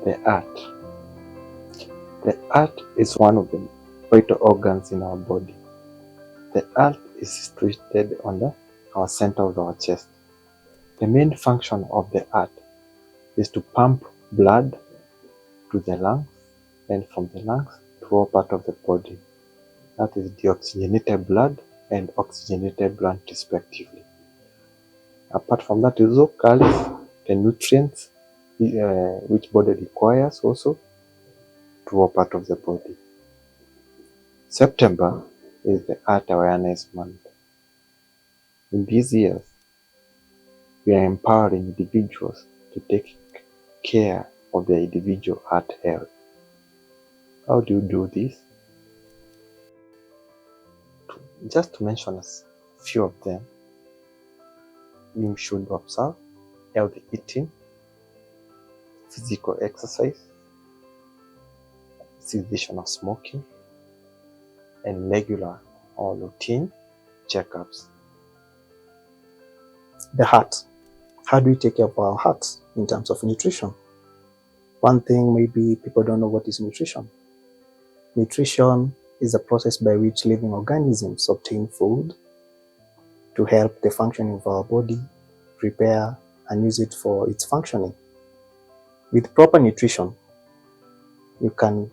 The heart. The heart is one of the vital organs in our body. The heart is situated on our center of our chest. The main function of the heart is to pump blood to the lungs and from the lungs to all part of the body. That is deoxygenated blood and oxygenated blood respectively. Apart from that, it also carries the nutrients which body requires also to all part of the body. September is the Heart Awareness Month. In these years, we are empowering individuals to take care of their individual heart health. How do you do this? Just to mention a few of them, you should observe healthy eating, physical exercise, cessation of smoking, and regular or routine checkups. The heart. How do we take care of our hearts in terms of nutrition? One thing, maybe people don't know what is nutrition. Nutrition is a process by which living organisms obtain food to help the functioning of our body, prepare and use it for its functioning. With proper nutrition, you can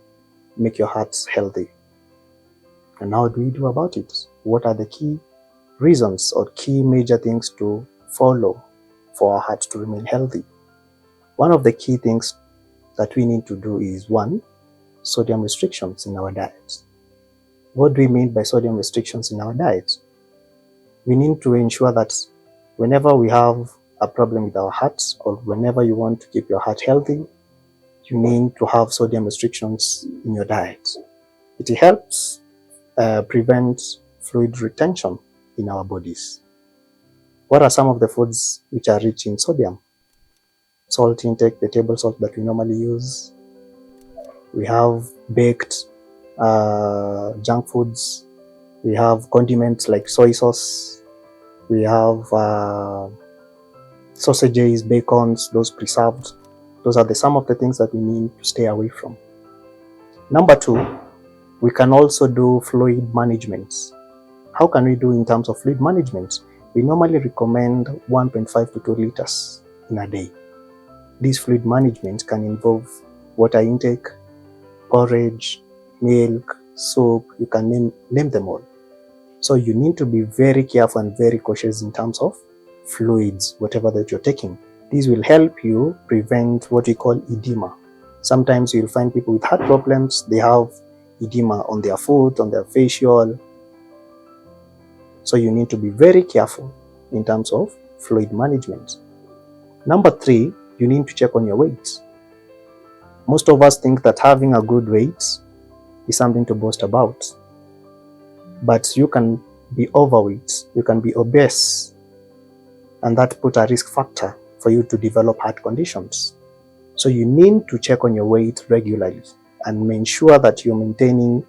make your hearts healthy. And how do we do about it? What are the key reasons or key major things to follow for our hearts to remain healthy? One of the key things that we need to do is, one, sodium restrictions in our diet. What do we mean by sodium restrictions in our diet? We need to ensure that whenever we have a problem with our hearts, or whenever you want to keep your heart healthy, you need to have sodium restrictions in your diet. It helps prevent fluid retention in our bodies. What are some of the foods which are rich in sodium? Salt intake, the table salt that we normally use. We have baked junk foods. We have condiments like soy sauce. We have sausages, bacons, those preserved. Those are some of the things that we need to stay away from. Number two, we can also do fluid management. How can we do in terms of fluid management? We normally recommend 1.5 to 2 liters in a day. This fluid management can involve water intake, porridge, milk, soup, you can name them all. So you need to be very careful and very cautious in terms of fluids, whatever that you're taking. These will help you prevent what we call edema. Sometimes you'll find people with heart problems, they have edema on their foot, on their facial. So you need to be very careful in terms of fluid management. Number three, you need to check on your weight. Most of us think that having a good weight is something to boast about. But you can be overweight, you can be obese, and that put a risk factor for you to develop heart conditions. So you need to check on your weight regularly and make sure that you're maintaining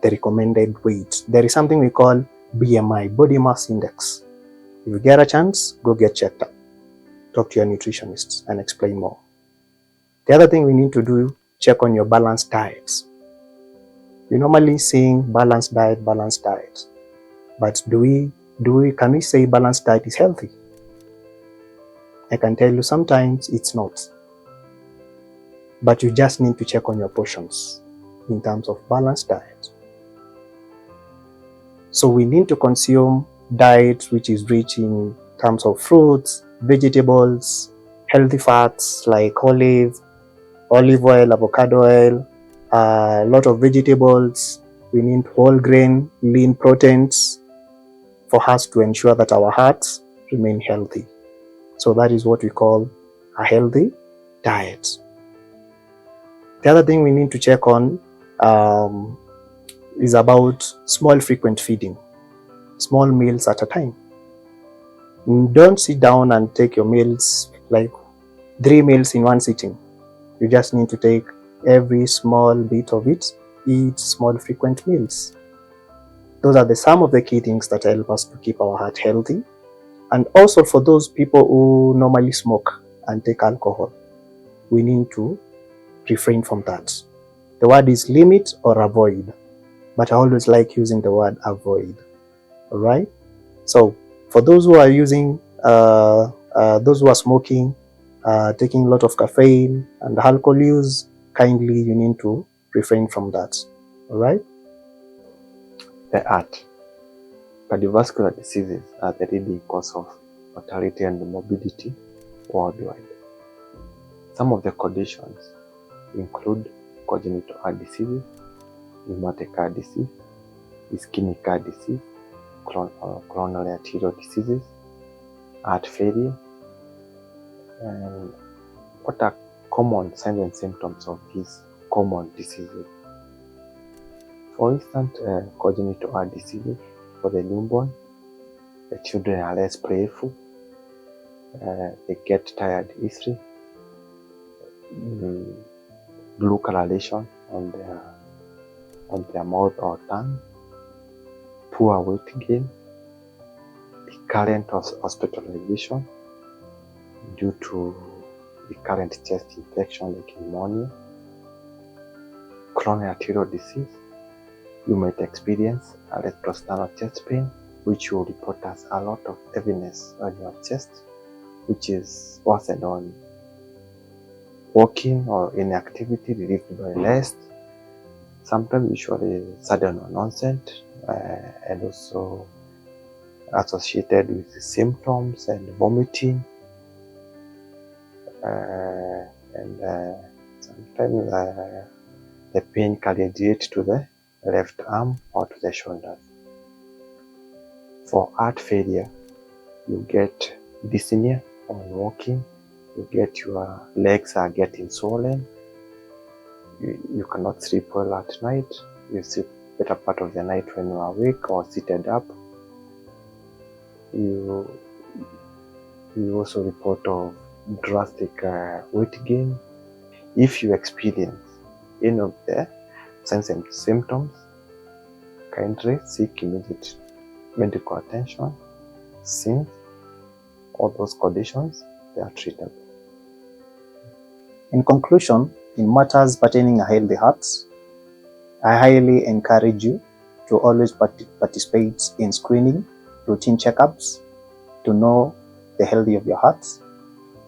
the recommended weight. There is something we call BMI, body mass index. If you get a chance, go get checked up. Talk to your nutritionist and explain more. The other thing we need to do, check on your balanced diets. We normally saying balanced diet, but can we say balanced diet is healthy? I can tell you sometimes it's not. But you just need to check on your portions in terms of balanced diet. So we need to consume diet which is rich in terms of fruits, vegetables, healthy fats like olive oil, avocado oil, a lot of vegetables. We need whole grain, lean proteins, for us to ensure that our hearts remain healthy. So that is what we call a healthy diet. The other thing we need to check on is about small frequent feeding, small meals at a time. Don't sit down and take your meals like 3 meals in one sitting. You just need to take every small bit of it, eat small frequent meals. Those are some of the key things that help us to keep our heart healthy. And also for those people who normally smoke and take alcohol, we need to refrain from that. The word is limit or avoid, but I always like using the word avoid. All right. So for those who are using, those who are smoking, taking a lot of caffeine and alcohol use, kindly you need to refrain from that. All right. The heart. Cardiovascular diseases are the leading cause of mortality and morbidity worldwide. Some of the conditions include congenital heart diseases, rheumatic heart disease, ischemic heart disease, coronary arterial diseases, heart failure. And what are common signs and symptoms of these common diseases? For instance, congenital heart diseases for the newborn, the children are less playful, they get tired easily, blue coloration on their mouth or tongue, poor weight gain, recurrent hospitalization due to recurrent chest infection like pneumonia, coronary arterial disease. You might experience a retrosternal chest pain, which will report as a lot of heaviness on your chest, which is worsened on walking or inactivity relieved by rest. Sometimes usually sudden onset, and also associated with symptoms and vomiting, and sometimes the pain can radiate to the left arm or to the shoulders. For heart failure, you get dyspnea on walking, you get your legs are getting swollen, you cannot sleep well at night, you sleep better part of the night when you are awake or seated up. You also report of drastic weight gain. If you experience any of the signs and symptoms, kindly seek immediate medical attention, since all those conditions, they are treatable. In conclusion, in matters pertaining a healthy heart, I highly encourage you to always participate in screening, routine checkups, to know the health of your heart.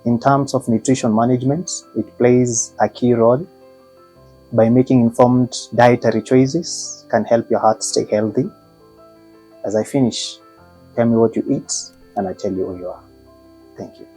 In terms of nutrition management, it plays a key role. By making informed dietary choices can help your heart stay healthy. As I finish, tell me what you eat and I tell you who you are. Thank you.